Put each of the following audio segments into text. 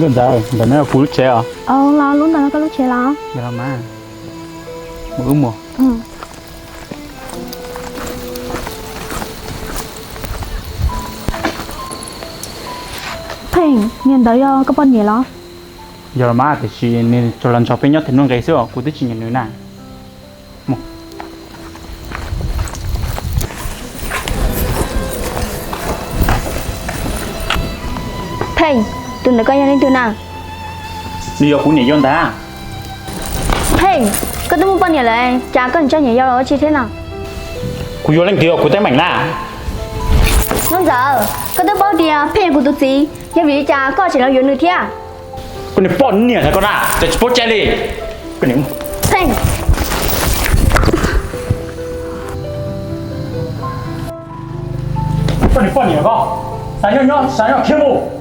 Gần giờ, giờ nó là cú lúc trẻ à? Là lúc nào có lúc chế là. Giờ là má. Một mùa. Ừ. Phình, nhìn tới có bao nhiêu đó? Giờ là má thì chỉ nên cho lần shopping nhất thì nó gây xíu, cú tí chỉ nhận nữa nè. Một. Phình, tụi nó coi nhau lên từ nào? Đi vào cú nhảy yon ta. Phình, có tôi muốn bao nhiêu lại, chả cần cho nhảy nhau đó chi thế nào? Cú vô lên kia, cú tay mảnh nè. Nó giờ, có tôi bao nhiêu phình của tôi gì? Nhưng vì chả có chỉ là yếu nữa thế à? Con này bọn nè thôi con à, để sport chơi đi. Con này. Phình. Con này bọn nè con. Sáng nhỏ khiêm mù.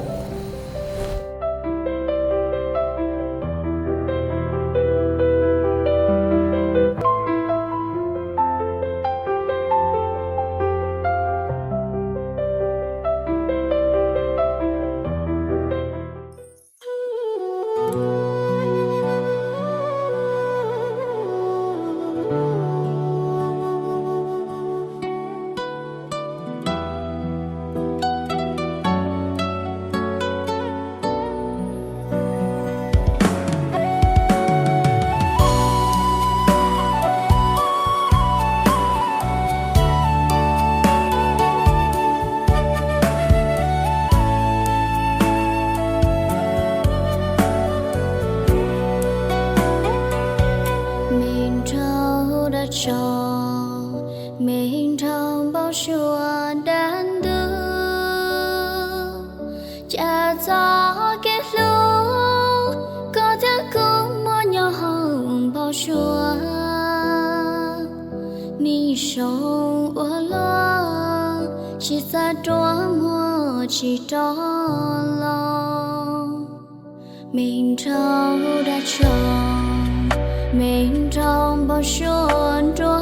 mình trong bao chùa đàn đưa cha gió kết lũ có thể cũng mua nhỏ hồng bao chùa ni sông ua lo chỉ xa đua mua chỉ đó lo mình trong đã tròn mình trong bao chùa đua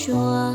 chua